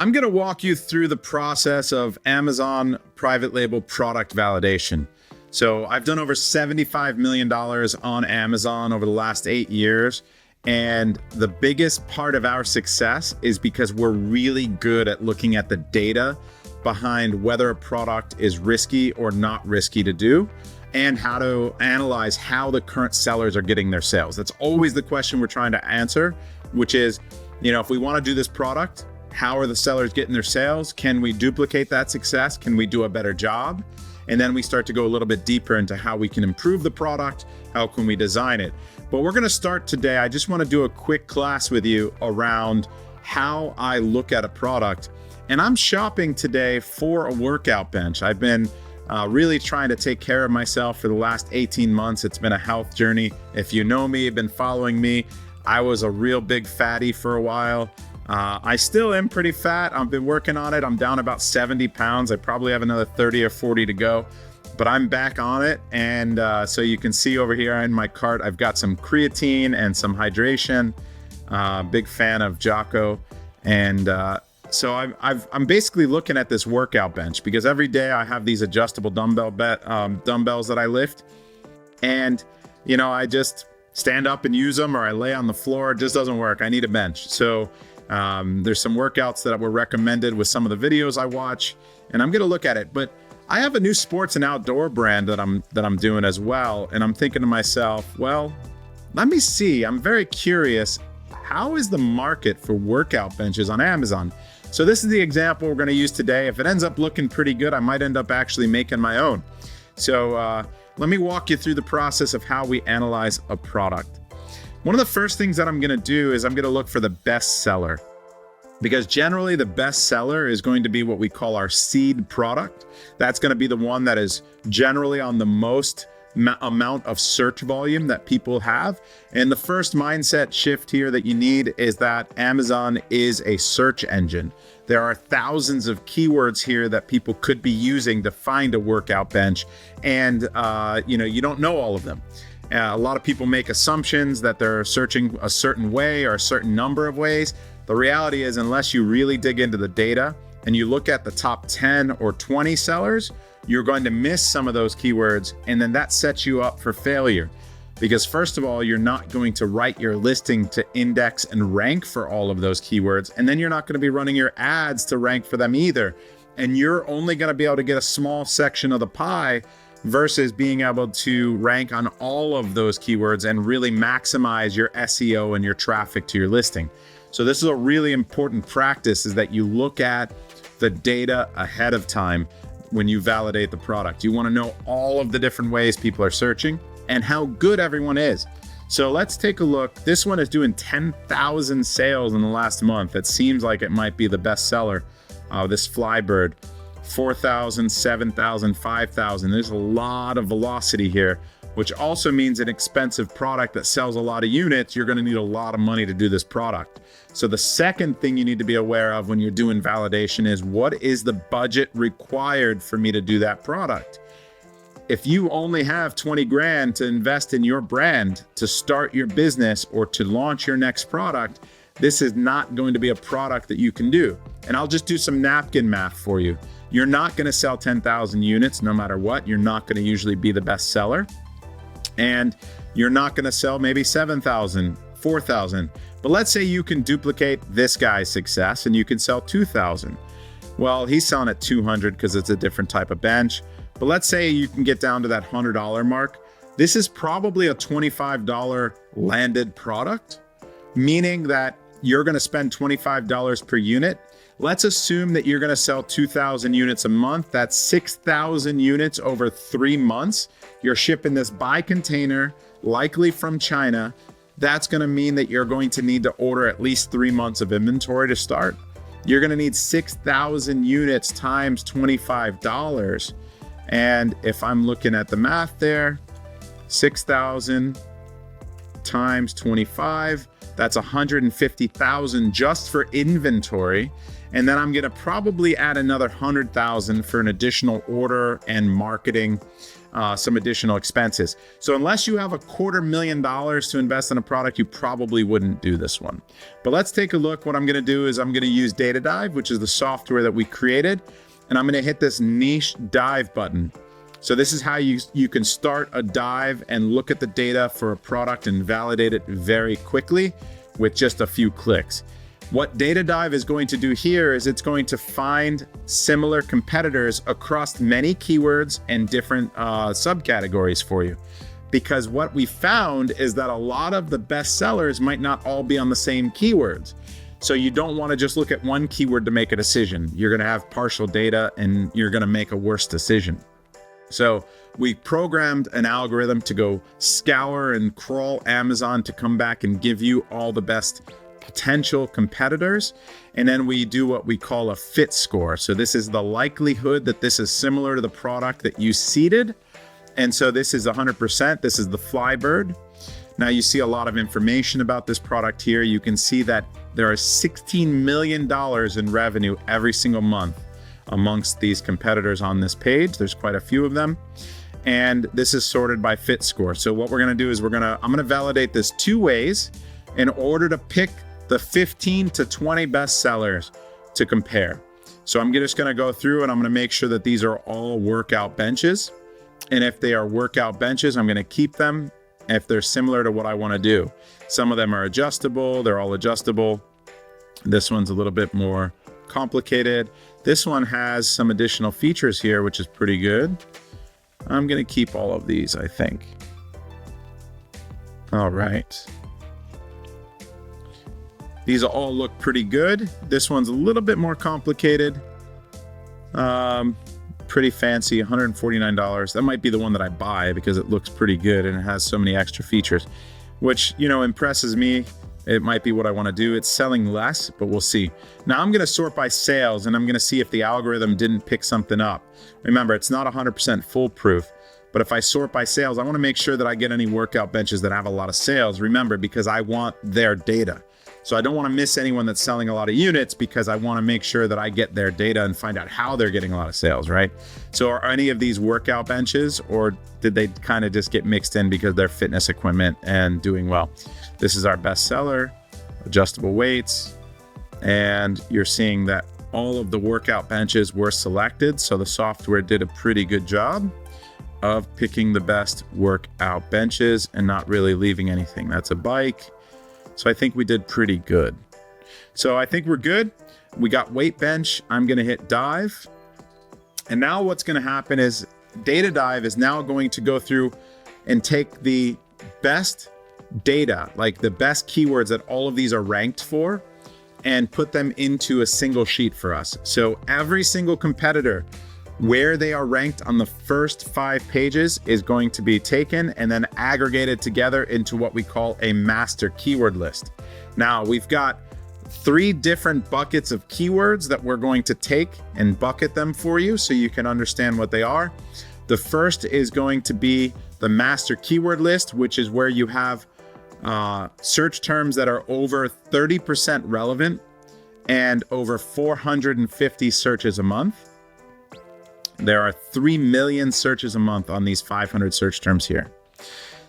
I'm going to walk you through the process of Amazon private label product validation. So I've done over $75 million on Amazon over the last 8 years. And the biggest part of our success is because we're really good at looking at the data behind whether a product is risky or not risky to do, and how to analyze how the current sellers are getting their sales. That's always the question we're trying to answer, which is, if we want to do this product, how are the sellers getting their sales? Can we duplicate that success? Can we do a better job? And then we start to go a little bit deeper into how we can improve the product, how can we design it. But we're gonna start today. I just wanna do a quick class with you around how I look at a product. And I'm shopping today for a workout bench. I've been really trying to take care of myself for the last 18 months. It's been a health journey. If you know me, you've been following me, I was a real big fatty for a while. I still am pretty fat. I've been working on it. I'm down about 70 pounds. I probably have another 30 or 40 to go, but I'm back on it. And so you can see over here in my cart, I've got some creatine and some hydration. Big fan of Jocko. And so I'm basically looking at this workout bench because every day I have these adjustable dumbbells that I lift. And, I just stand up and use them, or I lay on the floor. It just doesn't work. I need a bench. So there's some workouts that were recommended with some of the videos I watch, and I'm gonna look at it. But I have a new sports and outdoor brand that I'm doing as well, and I'm thinking to myself, well, let me see. I'm very curious. How is the market for workout benches on Amazon? So this is the example we're gonna use today. If it ends up looking pretty good, I might end up actually making my own. So let me walk you through the process of how we analyze a product. One of the first things that I'm gonna do is I'm gonna look for the best seller, because generally the best seller is going to be what we call our seed product. That's gonna be the one that is generally on the most amount of search volume that people have. And the first mindset shift here that you need is that Amazon is a search engine. There are thousands of keywords here that people could be using to find a workout bench. And you don't know all of them. A lot of people make assumptions that they're searching a certain way or a certain number of ways. The reality is, unless you really dig into the data and you look at the top 10 or 20 sellers, you're going to miss some of those keywords, and then that sets you up for failure. Because first of all, you're not going to write your listing to index and rank for all of those keywords, and then you're not going to be running your ads to rank for them either. And you're only going to be able to get a small section of the pie versus being able to rank on all of those keywords and really maximize your SEO and your traffic to your listing. So this is a really important practice, is that you look at the data ahead of time when you validate the product. You want to know all of the different ways people are searching and how good everyone is. So let's take a look. This one is doing 10,000 sales in the last month. It seems like it might be the best seller. This Flybird, 4,000, 7,000, 5,000. There's a lot of velocity here, which also means an expensive product that sells a lot of units. You're going to need a lot of money to do this product. So the second thing you need to be aware of when you're doing validation is, what is the budget required for me to do that product? If you only have 20 grand to invest in your brand to start your business or to launch your next product, this is not going to be a product that you can do. And I'll just do some napkin math for you. You're not going to sell 10,000 units no matter what. You're not going to usually be the best seller. And you're not going to sell maybe 7,000, 4,000. But let's say you can duplicate this guy's success and you can sell 2,000. Well, he's selling at 200 because it's a different type of bench. But let's say you can get down to that $100 mark. This is probably a $25 landed product, meaning that you're going to spend $25 per unit. Let's assume that you're going to sell 2,000 units a month. That's 6,000 units over 3 months. You're shipping this by container, likely from China. That's going to mean that you're going to need to order at least 3 months of inventory to start. You're going to need 6,000 units times $25. And if I'm looking at the math there, 6,000 times 25, that's 150,000 just for inventory. And then I'm going to probably add another 100,000 for an additional order and marketing, some additional expenses. So unless you have $250,000 to invest in a product, you probably wouldn't do this one. But let's take a look. What I'm going to do is I'm going to use Data Dive, which is the software that we created. And I'm going to hit this niche dive button. So this is how you can start a dive and look at the data for a product and validate it very quickly with just a few clicks. What Data Dive is going to do here is it's going to find similar competitors across many keywords and different subcategories for you. Because what we found is that a lot of the best sellers might not all be on the same keywords. So you don't want to just look at one keyword to make a decision. You're going to have partial data and you're going to make a worse decision. So we programmed an algorithm to go scour and crawl Amazon to come back and give you all the best potential competitors. And then we do what we call a fit score. So this is the likelihood that this is similar to the product that you seeded. And so this is 100%. This is the Flybird. Now you see a lot of information about this product here. You can see that there are $16 million in revenue every single month amongst these competitors on this page. There's quite a few of them. And this is sorted by fit score. So what we're going to do is I'm going to validate this 2 ways in order to pick the 15 to 20 best sellers to compare. So I'm just going to go through and I'm going to make sure that these are all workout benches. And if they are workout benches, I'm going to keep them if they're similar to what I want to do. Some of them are adjustable. They're all adjustable. This one's a little bit more complicated. This one has some additional features here, which is pretty good. I'm going to keep all of these, I think. All right. These all look pretty good. This one's a little bit more complicated. Pretty fancy, $149. That might be the one that I buy because it looks pretty good and it has so many extra features, which, impresses me. It might be what I want to do. It's selling less, but we'll see. Now I'm going to sort by sales and I'm going to see if the algorithm didn't pick something up. Remember, it's not 100% foolproof, but if I sort by sales, I want to make sure that I get any workout benches that have a lot of sales. Remember, because I want their data. So I don't want to miss anyone that's selling a lot of units because I want to make sure that I get their data and find out how they're getting a lot of sales, right? So are any of these workout benches, or did they kind of just get mixed in because they're fitness equipment and doing well? This is our best seller, adjustable weights, and you're seeing that all of the workout benches were selected. So the software did a pretty good job of picking the best workout benches and not really leaving anything. That's a bike. So I think we did pretty good. So I think we're good. We got weight bench. I'm going to hit dive. And now what's going to happen is Data Dive is now going to go through and take the best data, like the best keywords that all of these are ranked for, and put them into a single sheet for us. So every single competitor, where they are ranked on the first 5 pages, is going to be taken and then aggregated together into what we call a master keyword list. Now we've got 3 different buckets of keywords that we're going to take and bucket them for you so you can understand what they are. The first is going to be the master keyword list, which is where you have search terms that are over 30% relevant and over 450 searches a month. There are 3 million searches a month on these 500 search terms here.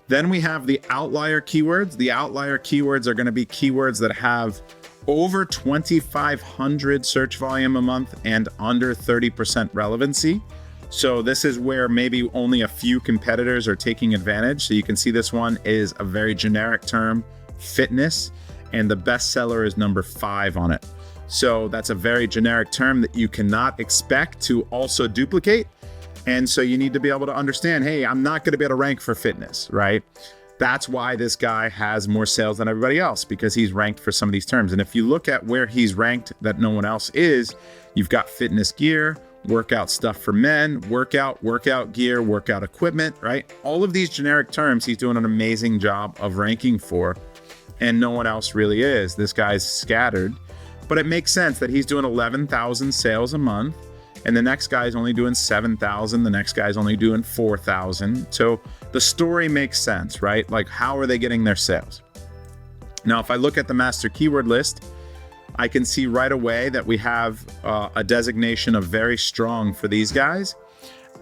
Then we have the outlier keywords. The outlier keywords are going to be keywords that have over 2,500 search volume a month and under 30% relevancy. So this is where maybe only a few competitors are taking advantage. So you can see this one is a very generic term, fitness, and the best seller is number 5 on it. So that's a very generic term that you cannot expect to also duplicate. And so you need to be able to understand, hey, I'm not going to be able to rank for fitness, right? That's why this guy has more sales than everybody else, because he's ranked for some of these terms. And if you look at where he's ranked that no one else is, you've got fitness gear, workout stuff for men, workout gear, workout equipment, right? All of these generic terms, he's doing an amazing job of ranking for, and no one else really is. This guy's scattered. But it makes sense that he's doing 11,000 sales a month, and the next guy's only doing 7,000. The next guy's only doing 4,000. So the story makes sense, right? Like, how are they getting their sales? Now, if I look at the master keyword list, I can see right away that we have a designation of very strong for these guys.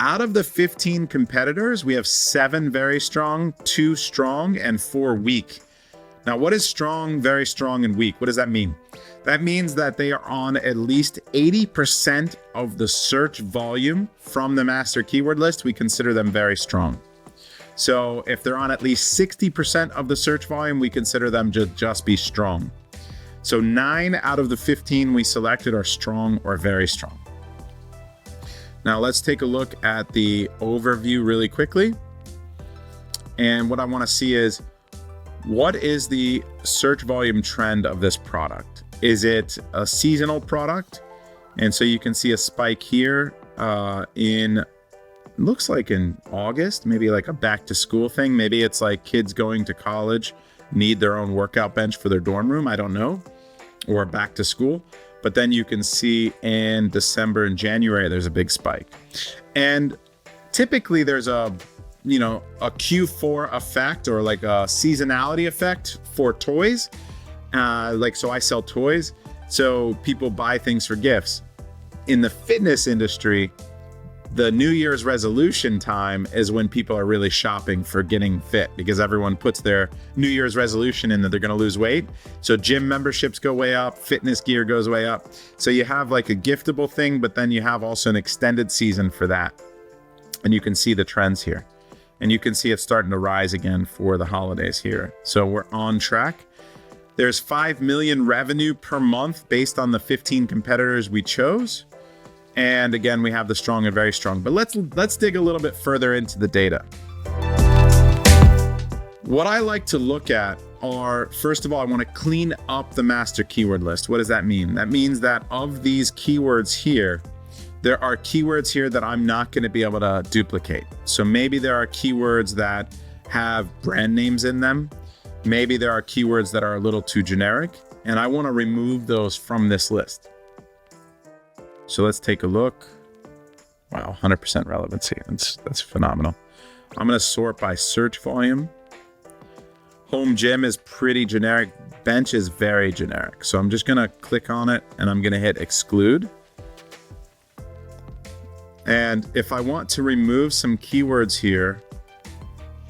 Out of the 15 competitors, we have 7 very strong, 2 strong, and 4 weak. Now, what is strong, very strong, and weak? What does that mean? That means that they are on at least 80% of the search volume from the master keyword list. We consider them very strong. So if they're on at least 60% of the search volume, we consider them to just be strong. So 9 out of the 15 we selected are strong or very strong. Now let's take a look at the overview really quickly. And what I want to see is, what is the search volume trend of this product? Is it a seasonal product? And so you can see a spike here looks like in August, maybe like a back to school thing. Maybe it's like kids going to college need their own workout bench for their dorm room. I don't know. Or back to school. But then you can see in December and January, there's a big spike. And typically there's a Q4 effect, or like a seasonality effect for toys. So I sell toys. So people buy things for gifts. In the fitness industry, the New Year's resolution time is when people are really shopping for getting fit, because everyone puts their New Year's resolution in that they're going to lose weight. So gym memberships go way up, fitness gear goes way up. So you have like a giftable thing, but then you have also an extended season for that. And you can see the trends here. And you can see it's starting to rise again for the holidays here. So we're on track. There's 5 million revenue per month based on the 15 competitors we chose. And again, we have the strong and very strong. But let's dig a little bit further into the data. What I like to look at are, first of all, I want to clean up the master keyword list. What does that mean? That means that of these keywords here, there are keywords here that I'm not going to be able to duplicate. So maybe there are keywords that have brand names in them. Maybe there are keywords that are a little too generic, and I want to remove those from this list. So let's take a look. Wow, 100% relevancy. That's phenomenal. I'm going to sort by search volume. Home gym is pretty generic. Bench is very generic. So I'm just going to click on it and I'm going to hit exclude. And if I want to remove some keywords here,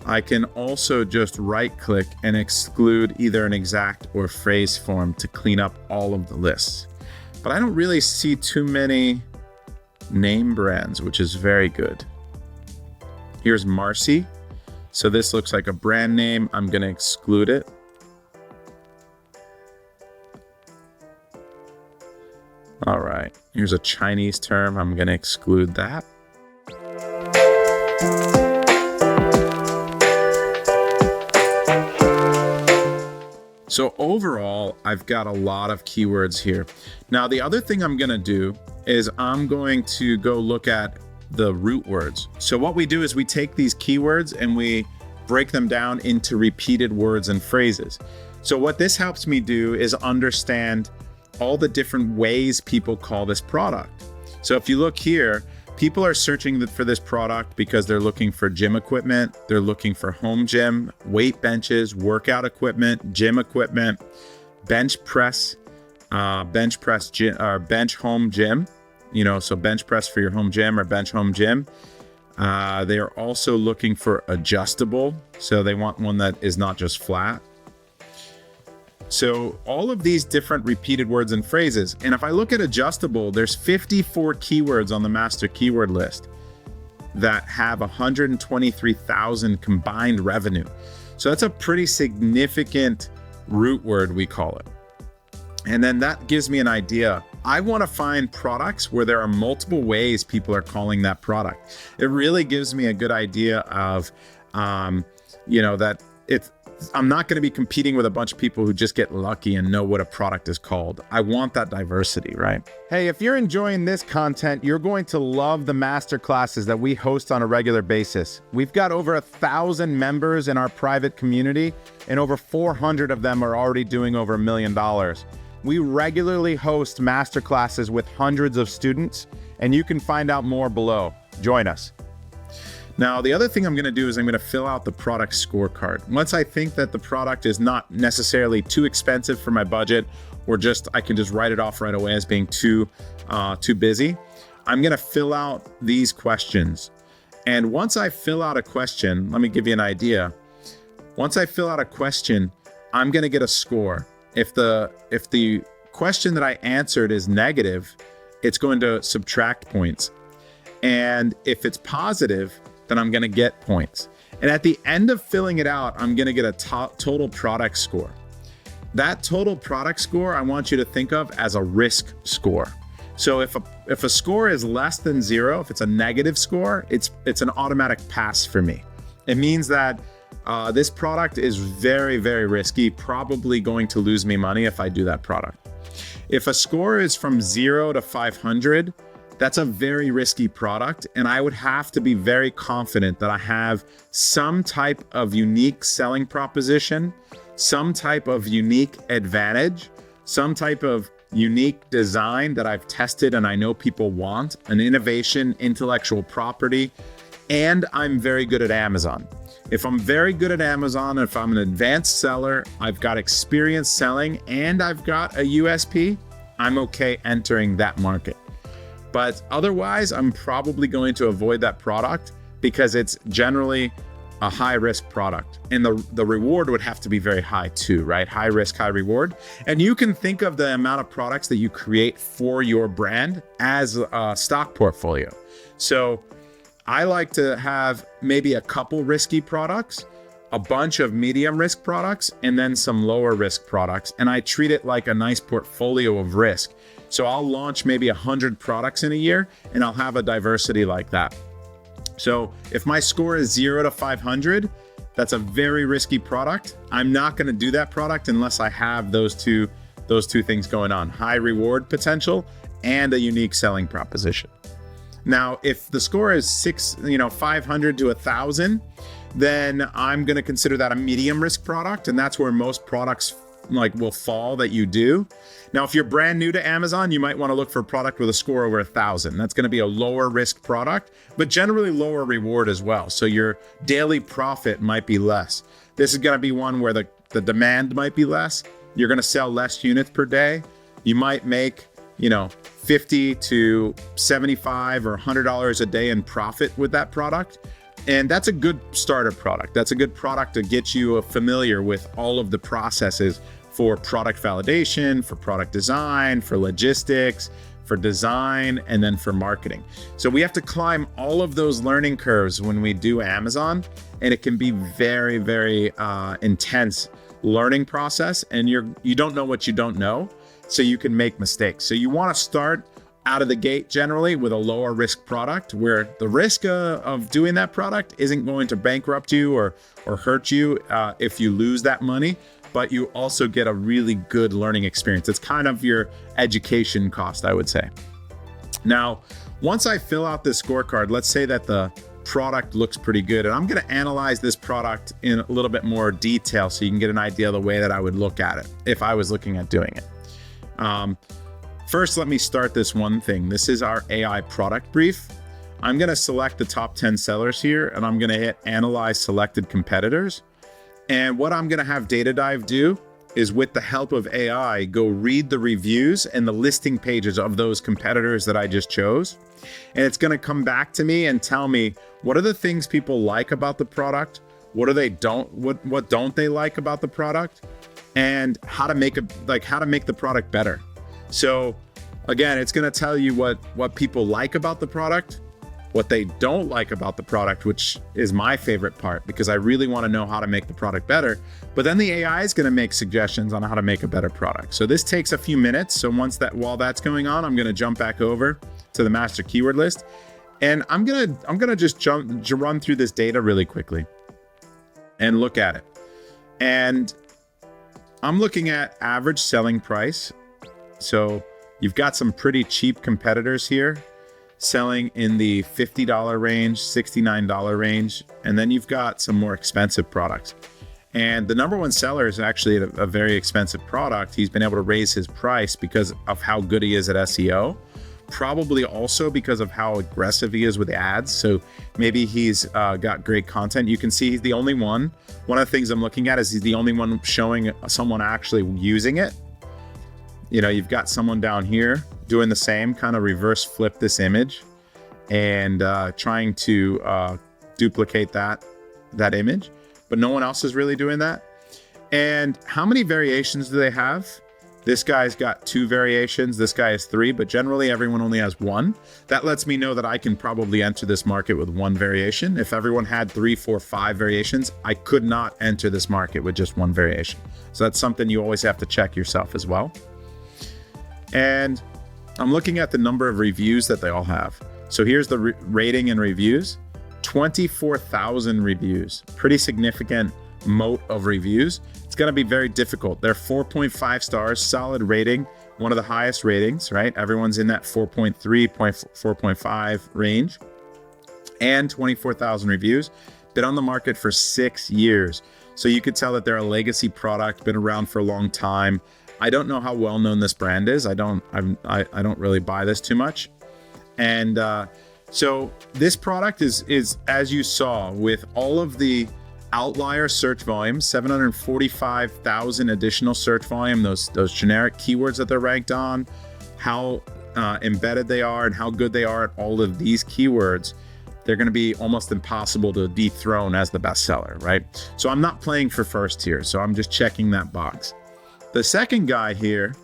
I can also just right click and exclude either an exact or phrase form to clean up all of the lists. But I don't really see too many name brands, which is very good. Here's Marcy. So this looks like a brand name. I'm going to exclude it. All right. Here's a Chinese term. I'm going to exclude that. So overall, I've got a lot of keywords here. Now, the other thing I'm going to do is I'm going to go look at the root words. So what we do is we take these keywords and we break them down into repeated words and phrases. So what this helps me do is understand all the different ways people call this product. So if you look here, people are searching for this product because they're looking for gym equipment, they're looking for home gym, weight benches, workout equipment, gym equipment, bench press gym, or bench home gym, so bench press for your home gym or bench home gym. They are also looking for adjustable, so they want one that is not just flat. So all of these different repeated words and phrases. And if I look at adjustable, there's 54 keywords on the master keyword list that have 123,000 combined revenue. So that's a pretty significant root word, we call it. And then that gives me an idea. I want to find products where there are multiple ways people are calling that product. It really gives me a good idea of, that I'm not going to be competing with a bunch of people who just get lucky and know what a product is called. I want that diversity, right? Hey, if you're enjoying this content, you're going to love the masterclasses that we host on a regular basis. We've got over 1,000 members in our private community, and over 400 of them are already doing over $1 million. We regularly host masterclasses with hundreds of students, and you can find out more below. Join us. Now, the other thing I'm going to do is I'm going to fill out the product scorecard. Once I think that the product is not necessarily too expensive for my budget, or just I can just write it off right away as being too busy, I'm gonna fill out these questions. And once I fill out a question, let me give you an idea. Once I fill out a question, I'm gonna get a score. If the question that I answered is negative, it's going to subtract points. And if it's positive, then I'm gonna get points. And at the end of filling it out, I'm gonna get a total product score. That total product score, I want you to think of as a risk score. So if a score is less than 0, if it's a negative score, it's an automatic pass for me. It means that this product is very, very risky, probably going to lose me money if I do that product. If a score is from 0 to 500, that's a very risky product, and I would have to be very confident that I have some type of unique selling proposition, some type of unique advantage, some type of unique design that I've tested and I know people want, an innovation, intellectual property, and I'm very good at Amazon. If I'm very good at Amazon, if I'm an advanced seller, I've got experience selling, and I've got a USP, I'm okay entering that market. But otherwise, I'm probably going to avoid that product because it's generally a high risk product. And the reward would have to be very high too, right? High risk, high reward. And you can think of the amount of products that you create for your brand as a stock portfolio. So I like to have maybe a couple risky products, a bunch of medium risk products, and then some lower risk products. And I treat it like a nice portfolio of risk. So I'll launch maybe 100 products in a year, and I'll have a diversity like that. So if my score is 0 to 500, that's a very risky product. I'm not going to do that product unless I have those two things going on: high reward potential and a unique selling proposition. Now, if the score is 500 to 1,000, then I'm going to consider that a medium risk product, and that's where most products will fall that you do. Now, if you're brand new to Amazon, you might want to look for a product with a score over 1,000. That's going to be a lower risk product, but generally lower reward as well. So your daily profit might be less. This is going to be one where the demand might be less. You're going to sell less units per day. You might make, $50 to $75 or $100 a day in profit with that product. And that's a good starter product. That's a good product to get you familiar with all of the processes for product validation, for product design, for logistics, for design, and then for marketing. So we have to climb all of those learning curves when we do Amazon, and it can be very, very intense learning process, and you don't know what you don't know, so you can make mistakes. So you want to start out of the gate generally with a lower risk product where the risk of doing that product isn't going to bankrupt you or hurt you if you lose that money, but you also get a really good learning experience. It's kind of your education cost, I would say. Now, once I fill out this scorecard, let's say that the product looks pretty good, and I'm going to analyze this product in a little bit more detail so you can get an idea of the way that I would look at it if I was looking at doing it. First, let me start this one thing. This is our AI product brief. I'm going to select the top 10 sellers here, and I'm going to hit Analyze Selected Competitors. And what I'm going to have Data Dive do is, with the help of AI, go read the reviews and the listing pages of those competitors that I just chose. And it's going to come back to me and tell me what are the things people like about the product, what don't they like about the product, and how to make the product better. So again, it's going to tell you what people like about the product, what they don't like about the product, which is my favorite part because I really want to know how to make the product better. But then the AI is going to make suggestions on how to make a better product. So this takes a few minutes. So while that's going on, I'm going to jump back over to the master keyword list, and I'm going to just run through this data really quickly and look at it. And I'm looking at average selling price. So you've got some pretty cheap competitors here selling in the $50 range, $69 range, and then you've got some more expensive products. And the number one seller is actually a very expensive product. He's been able to raise his price because of how good he is at SEO, probably also because of how aggressive he is with ads. So maybe he's got great content. You can see he's the only one. One of the things I'm looking at is he's the only one showing someone actually using it. you've got someone down here doing the same, kind of reverse flip this image and trying to duplicate that image, but no one else is really doing that. And how many variations do they have? This guy's got 2 variations, this guy has 3, but generally everyone only has 1. That lets me know that I can probably enter this market with 1 variation. If everyone had 3, 4, 5 variations, I could not enter this market with just 1 variation. So that's something you always have to check yourself as well. And I'm looking at the number of reviews that they all have. So here's the rating and reviews, 24,000 reviews, pretty significant moat of reviews. It's going to be very difficult. They're 4.5 stars, solid rating, one of the highest ratings, right? Everyone's in that 4.3, 4.5 range, and 24,000 reviews. Been on the market for 6 years. So you could tell that they're a legacy product, been around for a long time. I don't know how well known this brand is. I don't really buy this too much. And so this product is, as you saw, with all of the outlier search volume, 745,000 additional search volume, those generic keywords that they're ranked on, how embedded they are and how good they are at all of these keywords, they're going to be almost impossible to dethrone as the bestseller, right? So I'm not playing for first here, so I'm just checking that box. The second guy here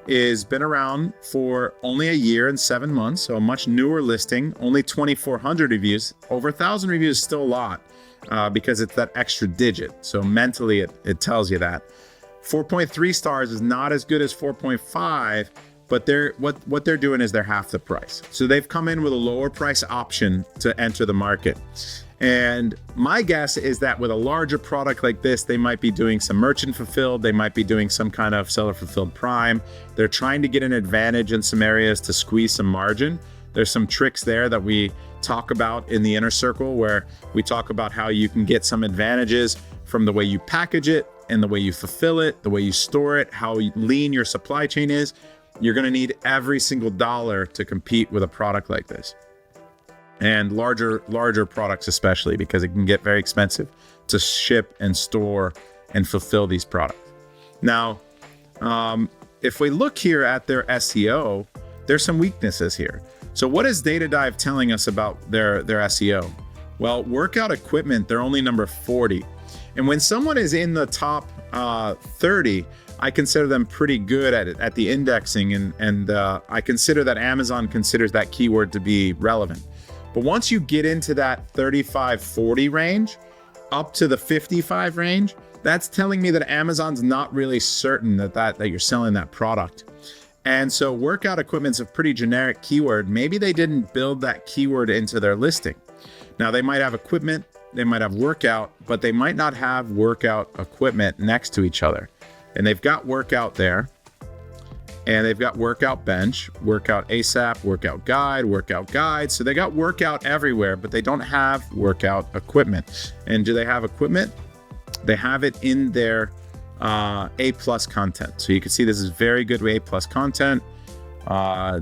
is been around for only a year and 7 months, so a much newer listing, only 2,400 reviews. Over 1,000 reviews is still a lot. Because it's that extra digit. So mentally, it tells you that. 4.3 stars is not as good as 4.5, but what they're doing is they're half the price. So they've come in with a lower price option to enter the market. And my guess is that with a larger product like this, they might be doing some merchant fulfilled, they might be doing some kind of seller fulfilled prime. They're trying to get an advantage in some areas to squeeze some margin. There's some tricks there that we talk about in the inner circle, where we talk about how you can get some advantages from the way you package it and the way you fulfill it, the way you store it, how lean your supply chain is. You're going to need every single dollar to compete with a product like this. And larger products especially, because it can get very expensive to ship and store and fulfill these products. Now, if we look here at their SEO, there's some weaknesses here. So what is Data Dive telling us about their SEO? Well, workout equipment, they're only number 40. And when someone is in the top 30, I consider them pretty good at the indexing. And I consider that Amazon considers that keyword to be relevant. But once you get into that 35, 40 range, up to the 55 range, that's telling me that Amazon's not really certain that you're selling that product. And so workout equipment's a pretty generic keyword. Maybe they didn't build that keyword into their listing. Now they might have equipment, they might have workout, but they might not have workout equipment next to each other. And they've got workout there, and they've got workout bench, workout ASAP, workout guide. So they got workout everywhere, but they don't have workout equipment. And do they have equipment? They have it in their A+ content. So you can see this is very good with A+ content.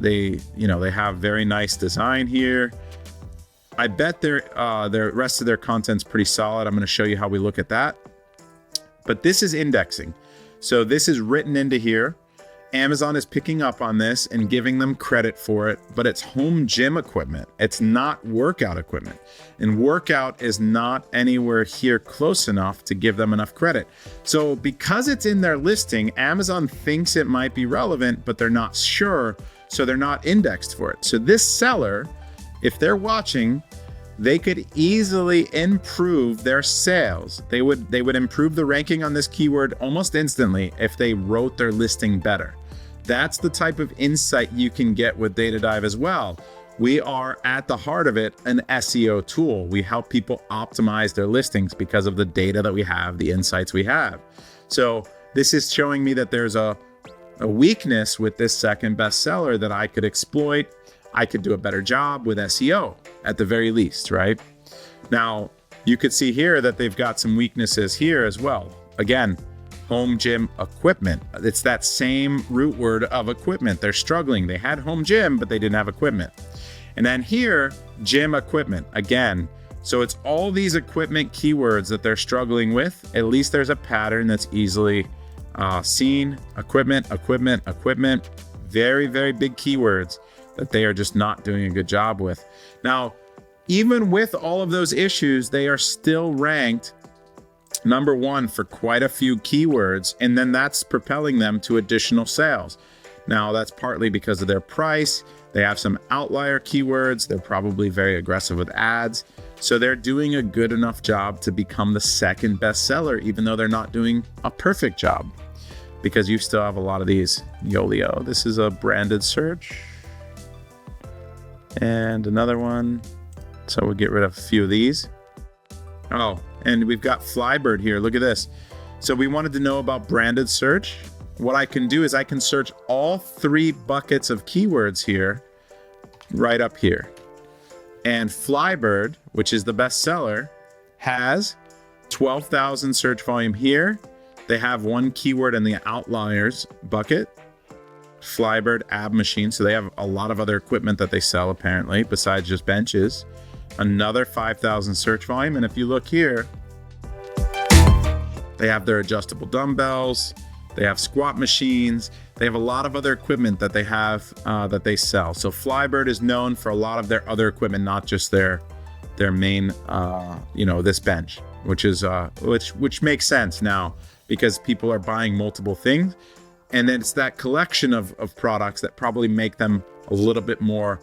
They have very nice design here. I bet their rest of their content's pretty solid. I'm going to show you how we look at that. But this is indexing. So this is written into here. Amazon is picking up on this and giving them credit for it, but it's home gym equipment. It's not workout equipment. And workout is not anywhere here close enough to give them enough credit. So because it's in their listing, Amazon thinks it might be relevant, but they're not sure, so they're not indexed for it. So this seller, if they're watching, they could easily improve their sales. They would improve the ranking on this keyword almost instantly if they wrote their listing better. That's the type of insight you can get with Data Dive as well. We are, at the heart of it, an SEO tool. We help people optimize their listings because of the data that we have, the insights we have. So this is showing me that there's a weakness with this second bestseller that I could exploit. I could do a better job with SEO at the very least, right? Now, you could see here that they've got some weaknesses here as well. Again, home gym equipment. It's that same root word of equipment. They're struggling. They had home gym, but they didn't have equipment. And then here, gym equipment again. So it's all these equipment keywords that they're struggling with. At least there's a pattern that's easily Scene, equipment. Very, very big keywords that they are just not doing a good job with. Now, even with all of those issues, they are still ranked number one for quite a few keywords, and then that's propelling them to additional sales. Now, that's partly because of their price. They have some outlier keywords. They're probably very aggressive with ads. So they're doing a good enough job to become the second best seller, even though they're not doing a perfect job, because you still have a lot of these. Yolio, this is a branded search. And another one. So we'll get rid of a few of these. Oh, and we've got Flybird here. Look at this. So we wanted to know about branded search. What I can do is I can search all 3 buckets of keywords here, right up here. And Flybird, which is the best seller, has 12,000 search volume here. They have 1 keyword in the outliers bucket. Flybird ab machine. So they have a lot of other equipment that they sell apparently, besides just benches. Another 5,000 search volume. And if you look here, they have their adjustable dumbbells. They have squat machines. They have a lot of other equipment that they have that they sell. So Flybird is known for a lot of their other equipment, not just their main, this bench, which is which makes sense now because people are buying multiple things, and then it's that collection of products that probably make them a little bit more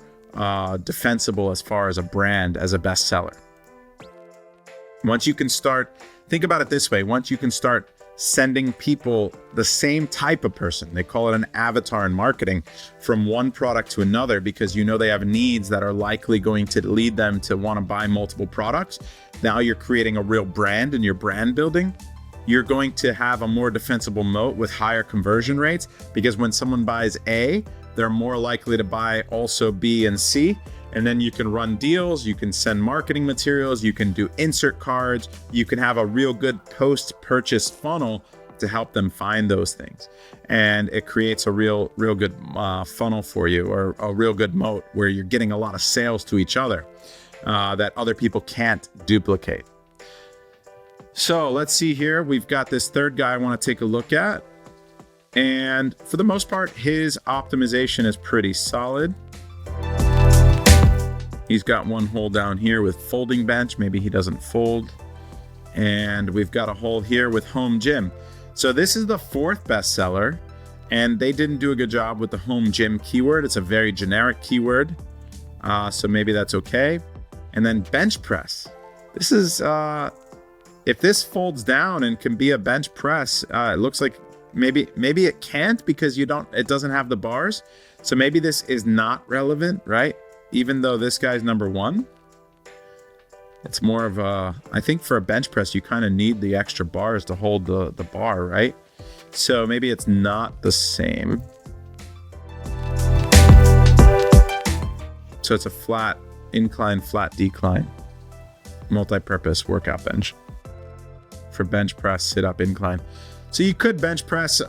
defensible as far as a brand, as a bestseller. Once you can start, think about it this way: once you can start sending people the same type of person, they call it an avatar in marketing, from one product to another, because you know they have needs that are likely going to lead them to want to buy multiple products. Now you're creating a real brand in your brand building. You're going to have a more defensible moat with higher conversion rates, because when someone buys A, they're more likely to buy also B and C. And then you can run deals, you can send marketing materials, you can do insert cards, you can have a real good post-purchase funnel to help them find those things. And it creates a real good funnel for you, or a real good moat where you're getting a lot of sales to each other that other people can't duplicate. So let's see here. We've got this third guy I want to take a look at. And for the most part, his optimization is pretty solid. He's got one hole down here with folding bench. Maybe he doesn't fold. And we've got a hole here with home gym. So this is the 4th bestseller, and they didn't do a good job with the home gym keyword. It's a very generic keyword. So maybe that's okay. And then bench press. This is, if this folds down and can be a bench press, it looks like maybe it can't, because it doesn't have the bars. So maybe this is not relevant, right? Even though this guy's number 1, it's more of I think for a bench press, you kind of need the extra bars to hold the bar, right? So maybe it's not the same. So it's a flat incline, flat decline, multi-purpose workout bench for bench press, sit up, incline. So you could bench press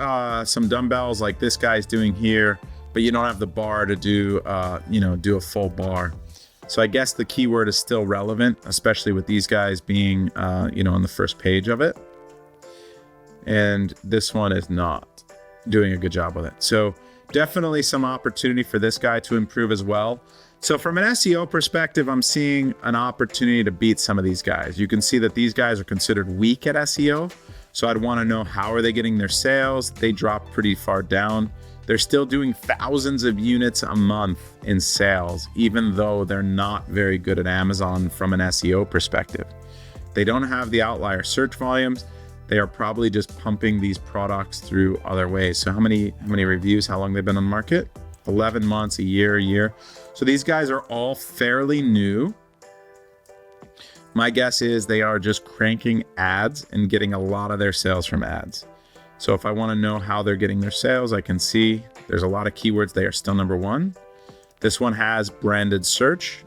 some dumbbells like this guy's doing here, but you don't have the bar to do a full bar. So I guess the keyword is still relevant, especially with these guys being, on the first page of it. And this one is not doing a good job with it. So definitely some opportunity for this guy to improve as well. So from an SEO perspective, I'm seeing an opportunity to beat some of these guys. You can see that these guys are considered weak at SEO. So I'd want to know, how are they getting their sales? They dropped pretty far down. They're still doing thousands of units a month in sales, even though they're not very good at Amazon from an SEO perspective. They don't have the outlier search volumes. They are probably just pumping these products through other ways. So how many reviews, how long they've been on the market? 11 months, a year. So these guys are all fairly new. My guess is they are just cranking ads and getting a lot of their sales from ads. So if I want to know how they're getting their sales, I can see there's a lot of keywords. They are still number 1. This one has branded search.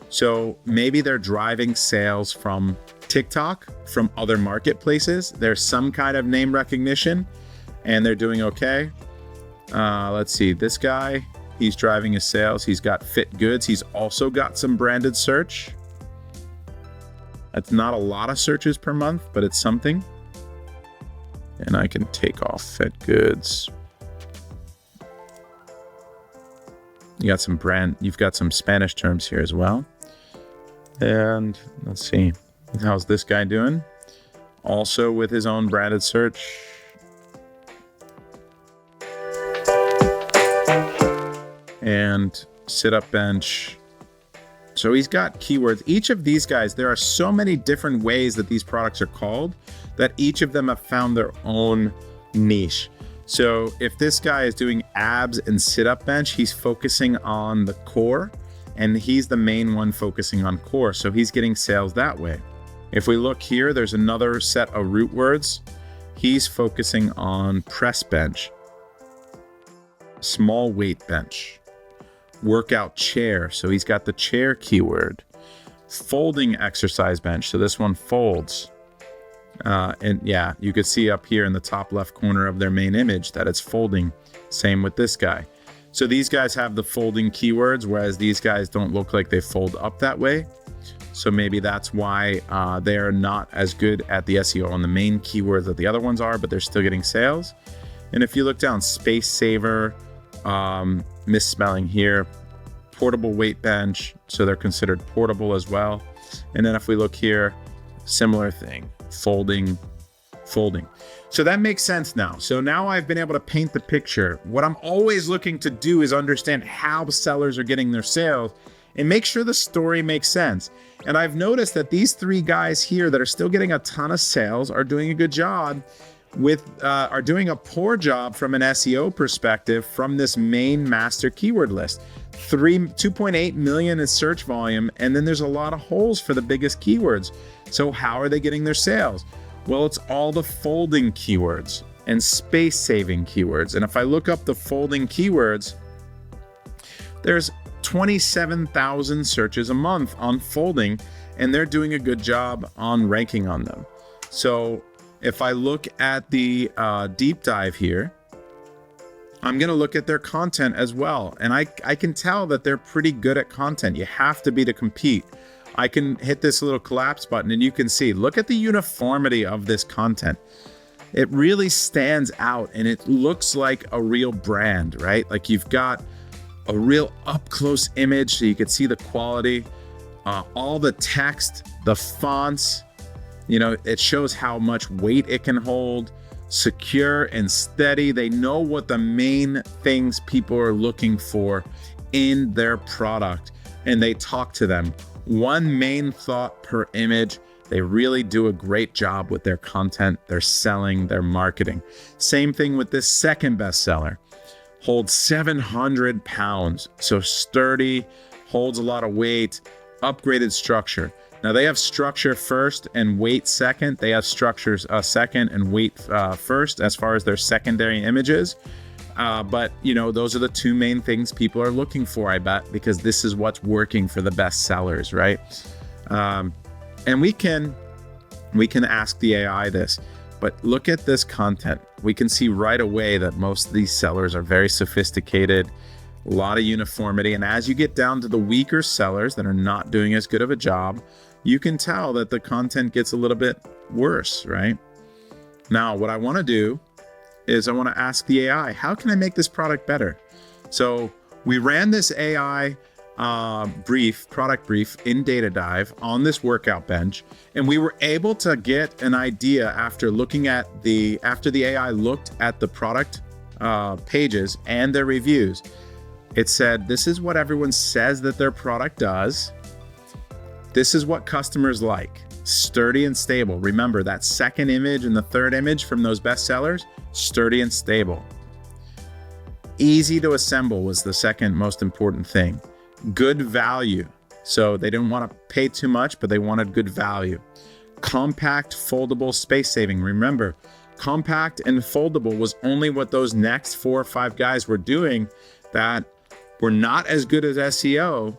So maybe they're driving sales from TikTok, from other marketplaces. There's some kind of name recognition and they're doing okay. Let's see, this guy, he's driving his sales. He's got fit goods. He's also got some branded search. That's not a lot of searches per month, but it's something. And I can take off fit goods. You've got some Spanish terms here as well. And let's see, how's this guy doing? Also with his own branded search. And sit-up bench. So he's got keywords. Each of these guys, there are so many different ways that these products are called that each of them have found their own niche. So if this guy is doing abs and sit-up bench, he's focusing on the core, and he's the main one focusing on core. So he's getting sales that way. If we look here, there's another set of root words. He's focusing on press bench, small weight bench, workout chair. So he's got the chair keyword, folding exercise bench. So this one folds. And yeah, you could see up here in the top left corner of their main image that it's folding. Same with this guy. So these guys have the folding keywords, whereas these guys don't look like they fold up that way. So maybe that's why they're not as good at the SEO on the main keywords that the other ones are, but they're still getting sales. And if you look down, space saver, misspelling here, portable weight bench. So they're considered portable as well. And then if we look here, similar thing, folding. So that makes sense now. So now I've been able to paint the picture. What I'm always looking to do is understand how sellers are getting their sales and make sure the story makes sense. And I've noticed that these three guys here that are still getting a ton of sales are doing a good job are doing a poor job from an SEO perspective from this main master keyword list. 2.8 million is search volume, and then there's a lot of holes for the biggest keywords. So how are they getting their sales? Well, it's all the folding keywords and space saving keywords. And if I look up the folding keywords, there's 27,000 searches a month on folding, and they're doing a good job on ranking on them. So if I look at the deep dive here, I'm going to look at their content as well. And I can tell that they're pretty good at content. You have to be to compete. I can hit this little collapse button and you can see, look at the uniformity of this content. It really stands out and it looks like a real brand, right? Like you've got a real up close image so you can see the quality, all the text, the fonts, you know, it shows how much weight it can hold, secure and steady. They know what the main things people are looking for in their product and they talk to them. One main thought per image. They really do a great job with their content, their selling, their marketing. Same thing with this second bestseller. Holds 700 pounds, so sturdy, holds a lot of weight, upgraded structure. Now they have structure first and weight second. They have structures second and weight first as far as their secondary images. But you know, those are the two main things people are looking for, I bet, because this is what's working for the best sellers, right? And we can ask the AI this, but look at this content. We can see right away that most of these sellers are very sophisticated, a lot of uniformity. And as you get down to the weaker sellers that are not doing as good of a job, you can tell that the content gets a little bit worse, right? Now, what I want to do is I want to ask the AI, how can I make this product better? So we ran this AI product brief in Data Dive on this workout bench, and we were able to get an idea after the AI looked at the product pages and their reviews. It said, this is what everyone says that their product does. This is what customers like. Sturdy and stable. Remember that second image and the third image from those bestsellers, sturdy and stable. Easy to assemble was the second most important thing. Good value. So they didn't want to pay too much, but they wanted good value. Compact, foldable, space saving. Remember, compact and foldable was only what those next 4 or 5 guys were doing that were not as good as SEO,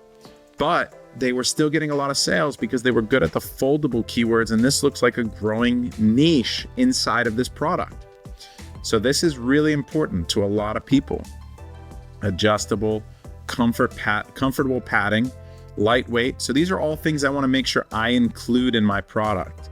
but they were still getting a lot of sales because they were good at the foldable keywords. And this looks like a growing niche inside of this product. So this is really important to a lot of people. Adjustable, comfortable padding, lightweight. So these are all things I want to make sure I include in my product.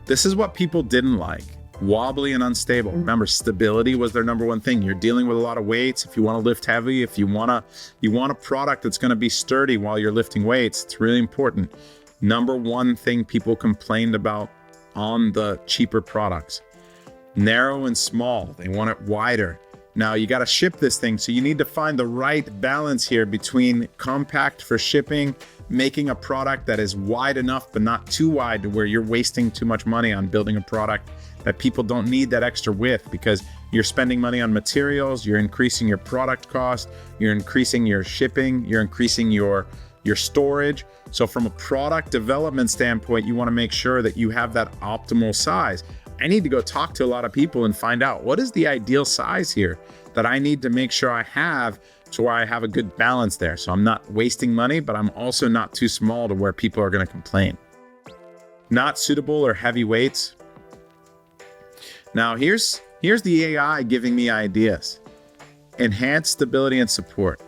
This is what people didn't like. wobbly and unstable. Remember, stability was their number one thing. You're dealing with a lot of weights. If you want to lift heavy, if you want a product that's going to be sturdy while you're lifting weights, it's really important. Number one thing people complained about on the cheaper products: narrow and small. They want it wider. Now you got to ship this thing, so you need to find the right balance here between compact for shipping, making a product that is wide enough but not too wide to where you're wasting too much money on building a product that people don't need that extra width, because you're spending money on materials, you're increasing your product cost, you're increasing your shipping, you're increasing your storage. So from a product development standpoint, you want to make sure that you have that optimal size. I need to go talk to a lot of people and find out what is the ideal size here that I need to make sure I have, to where I have a good balance there. So I'm not wasting money, but I'm also not too small to where people are going to complain. Not suitable or heavy weights. Now here's the AI giving me ideas. Enhanced stability and support.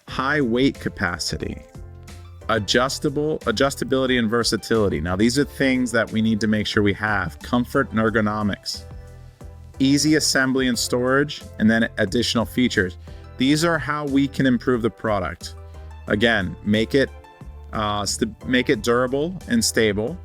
High weight capacity. Adjustability and versatility. Now these are things that we need to make sure we have. Comfort and ergonomics. Easy assembly and storage, and then additional features. These are how we can improve the product. Again, make it durable and stable.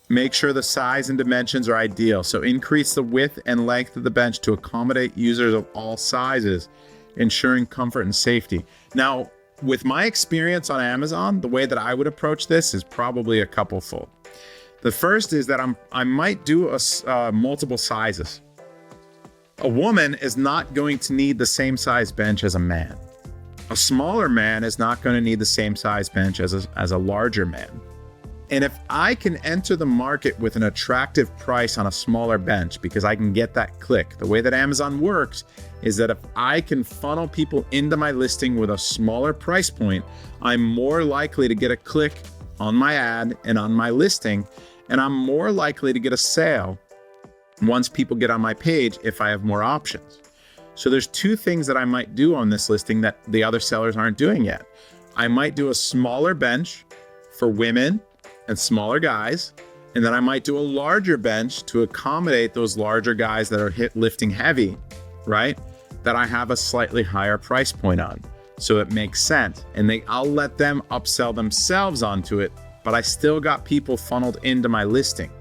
Make sure the size and dimensions are ideal. So increase the width and length of the bench to accommodate users of all sizes, ensuring comfort and safety. Now, with my experience on Amazon, the way that I would approach this is probably a couple fold. The first is that I might do multiple sizes. A woman is not going to need the same size bench as a man. A smaller man is not going to need the same size bench as a larger man. And if I can enter the market with an attractive price on a smaller bench, because I can get that click, the way that Amazon works is that if I can funnel people into my listing with a smaller price point, I'm more likely to get a click on my ad and on my listing, and I'm more likely to get a sale once people get on my page if I have more options. So there's two things that I might do on this listing that the other sellers aren't doing yet. I might do a smaller bench for women and smaller guys, and then I might do a larger bench to accommodate those larger guys that are lifting heavy, right? That I have a slightly higher price point on. So it makes sense. And I'll let them upsell themselves onto it, but I still got people funneled into my listing.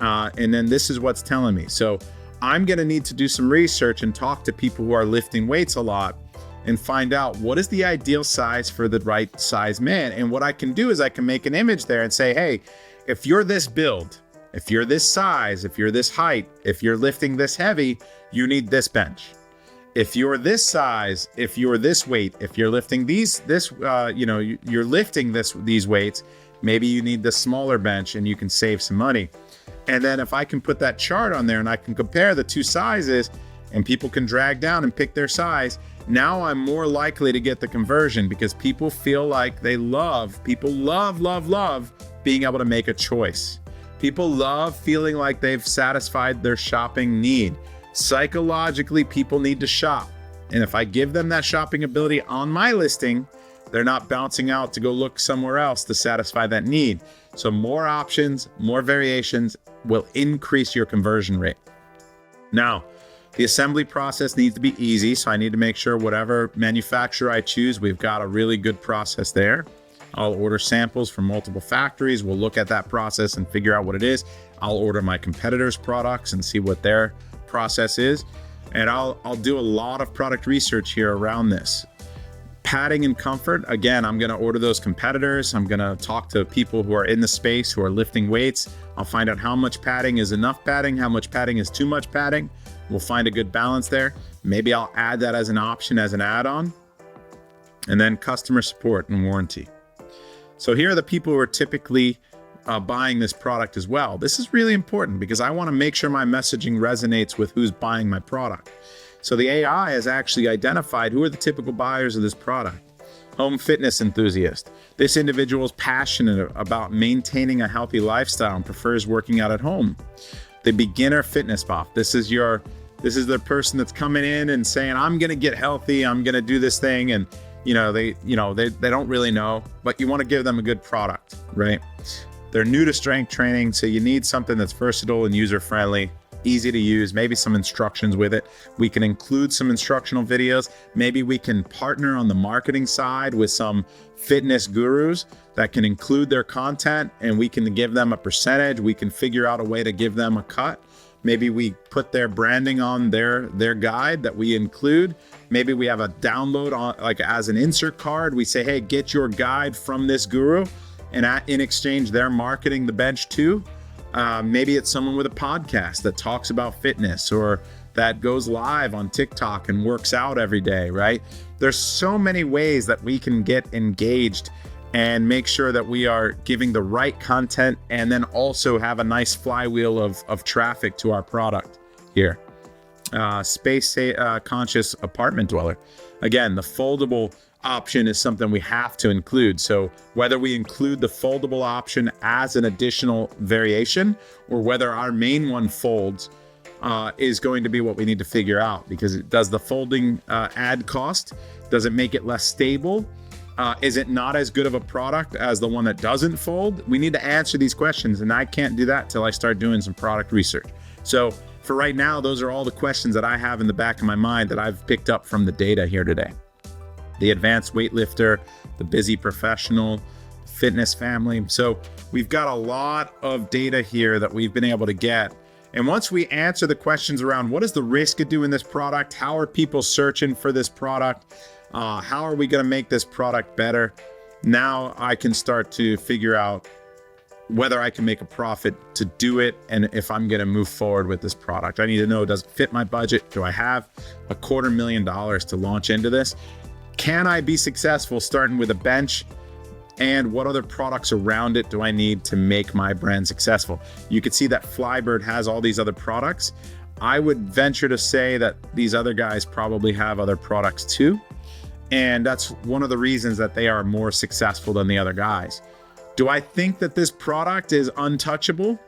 And then this is what's telling me. So I'm gonna need to do some research and talk to people who are lifting weights a lot and find out what is the ideal size for the right size man. And what I can do is I can make an image there and say, hey, if you're this build, if you're this size, if you're this height, if you're lifting this heavy, you need this bench. If you're this size, if you're this weight, if you're lifting you're lifting these weights, maybe you need the smaller bench and you can save some money. And then if I can put that chart on there and I can compare the two sizes and people can drag down and pick their size, now I'm more likely to get the conversion, because people feel like people love being able to make a choice. People love feeling like they've satisfied their shopping need. Psychologically, people need to shop. And if I give them that shopping ability on my listing, they're not bouncing out to go look somewhere else to satisfy that need. So more options, more variations will increase your conversion rate. Now, the assembly process needs to be easy, so I need to make sure whatever manufacturer I choose, we've got a really good process there. I'll order samples from multiple factories. We'll look at that process and figure out what it is. I'll order my competitors' products and see what their process is. And I'll do a lot of product research here around this. Padding and comfort, again, I'm gonna order those competitors. I'm gonna talk to people who are in the space, who are lifting weights. I'll find out how much padding is enough padding, how much padding is too much padding. We'll find a good balance there. Maybe I'll add that as an option, as an add-on. And then customer support and warranty. So here are the people who are typically buying this product as well. This is really important because I want to make sure my messaging resonates with who's buying my product. So the AI has actually identified who are the typical buyers of this product. Home fitness enthusiast. This individual is passionate about maintaining a healthy lifestyle and prefers working out at home. The beginner fitness buff. This is the person that's coming in and saying, I'm going to get healthy. I'm going to do this thing. And they don't really know, but you want to give them a good product, right? They're new to strength training, so you need something that's versatile and user-friendly, easy to use, maybe some instructions with it. We can include some instructional videos. Maybe we can partner on the marketing side with some fitness gurus that can include their content, and we can give them a percentage. We can figure out a way to give them a cut. Maybe we put their branding on their guide that we include. Maybe we have a download on, like as an insert card. We say, hey, get your guide from this guru, and in exchange, they're marketing the bench too. Maybe it's someone with a podcast that talks about fitness, or that goes live on TikTok and works out every day, right? There's so many ways that we can get engaged and make sure that we are giving the right content, and then also have a nice flywheel of traffic to our product here. Space conscious apartment dweller. Again, the foldable option is something we have to include. So whether we include the foldable option as an additional variation, or whether our main one folds, is going to be what we need to figure out, because it does the folding add cost? Does it make it less stable? Is it not as good of a product as the one that doesn't fold? We need to answer these questions, and I can't do that till I start doing some product research. So for right now, those are all the questions that I have in the back of my mind that I've picked up from the data here today. The advanced weightlifter, the busy professional, fitness family. So we've got a lot of data here that we've been able to get. And once we answer the questions around what is the risk of doing this product, how are people searching for this product, how are we going to make this product better, now I can start to figure out whether I can make a profit to do it, and if I'm going to move forward with this product. I need to know, does it fit my budget? Do I have $250,000 to launch into this? Can I be successful starting with a bench? And what other products around it do I need to make my brand successful? You can see that Flybird has all these other products. I would venture to say that these other guys probably have other products too. And that's one of the reasons that they are more successful than the other guys. Do I think that this product is untouchable?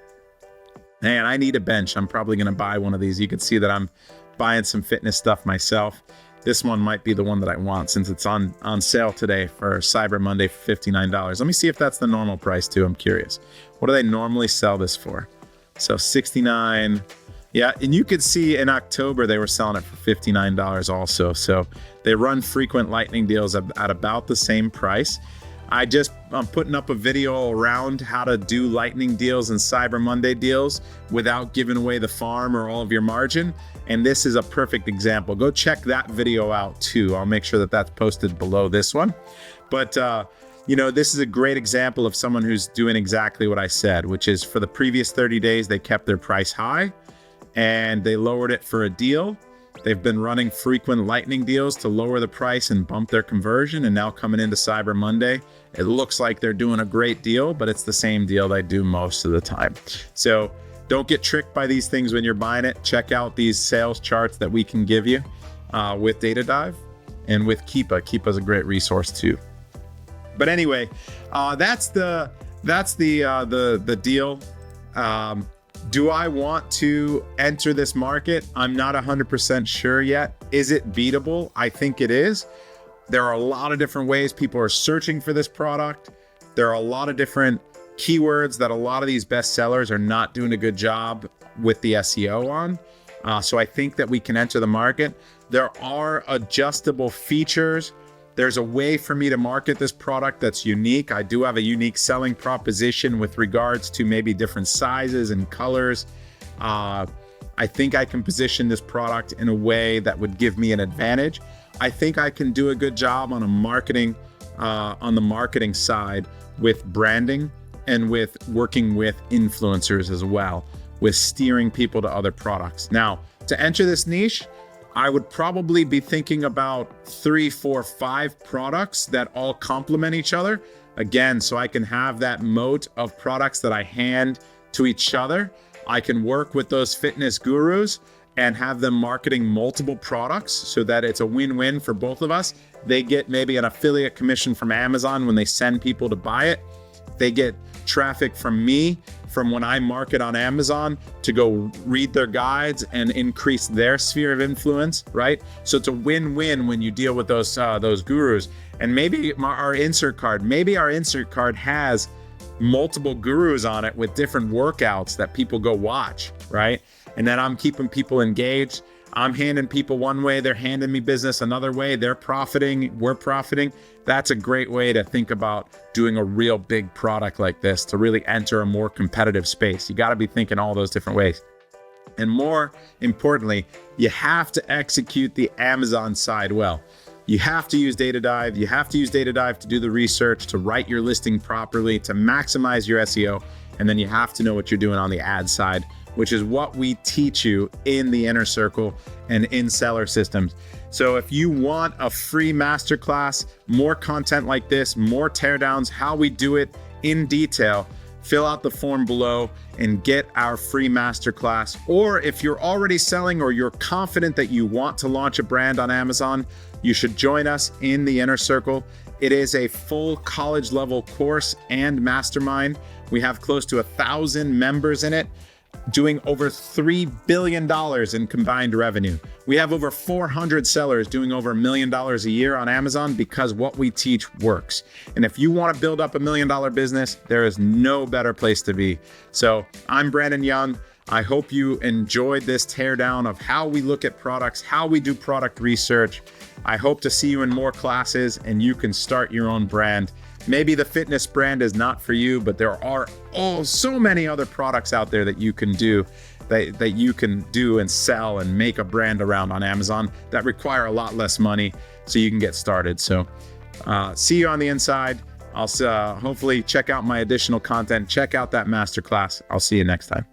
Man, I need a bench. I'm probably going to buy one of these. You can see that I'm buying some fitness stuff myself. This one might be the one that I want, since it's on sale today for Cyber Monday for $59. Let me see if that's the normal price too. I'm curious. What do they normally sell this for? So $69. Yeah, and you could see in October they were selling it for $59 also. So they run frequent lightning deals at about the same price. I'm putting up a video around how to do lightning deals and Cyber Monday deals without giving away the farm or all of your margin. And this is a perfect example. Go check that video out too. I'll make sure that that's posted below this one. But, this is a great example of someone who's doing exactly what I said, which is for the previous 30 days, they kept their price high and they lowered it for a deal. They've been running frequent lightning deals to lower the price and bump their conversion. And now coming into Cyber Monday, it looks like they're doing a great deal, but it's the same deal they do most of the time. So don't get tricked by these things when you're buying it. Check out these sales charts that we can give you with Data Dive and with Keepa. Keepa's a great resource too. But anyway, that's the deal. Do I want to enter this market? I'm not 100% sure yet. Is it beatable? I think it is. There are a lot of different ways people are searching for this product. There are a lot of different keywords that a lot of these best sellers are not doing a good job with the SEO on. So I think that we can enter the market. There are adjustable features. There's a way for me to market this product that's unique. I do have a unique selling proposition with regards to maybe different sizes and colors. I think I can position this product in a way that would give me an advantage. I think I can do a good job on the marketing side with branding and with working with influencers as well, with steering people to other products. Now, to enter this niche, I would probably be thinking about 3, 4, 5 products that all complement each other. Again, so I can have that moat of products that I hand to each other. I can work with those fitness gurus and have them marketing multiple products so that it's a win-win for both of us. They get maybe an affiliate commission from Amazon when they send people to buy it. They get traffic from me from when I market on Amazon to go read their guides and increase their sphere of influence, right? So it's a win-win when you deal with those gurus. And maybe our insert card has multiple gurus on it with different workouts that people go watch, right? And then I'm keeping people engaged. I'm handing people one way, they're handing me business another way, they're profiting, we're profiting. That's a great way to think about doing a real big product like this to really enter a more competitive space. You got to be thinking all those different ways. And more importantly, you have to execute the Amazon side well. You have to use Data Dive. You have to use Data Dive to do the research, to write your listing properly, to maximize your SEO. And then you have to know what you're doing on the ad side, which is what we teach you in the Inner Circle and in Seller Systems. So if you want a free masterclass, more content like this, more teardowns, how we do it in detail, fill out the form below and get our free masterclass. Or if you're already selling or you're confident that you want to launch a brand on Amazon, you should join us in the Inner Circle. It is a full college level course and mastermind. We have close to 1,000 members in it, doing over $3 billion in combined revenue. We have over 400 sellers doing over $1 million a year on Amazon because what we teach works. And if you want to build up $1 million business, there is no better place to be. So I'm Brandon Young. I hope you enjoyed this teardown of how we look at products, how we do product research. I hope to see you in more classes and you can start your own brand. Maybe the fitness brand is not for you, but there are so many other products out there that you can do, that you can do and sell and make a brand around on Amazon that require a lot less money so you can get started. So see you on the inside. I'll hopefully check out my additional content. Check out that masterclass. I'll see you next time.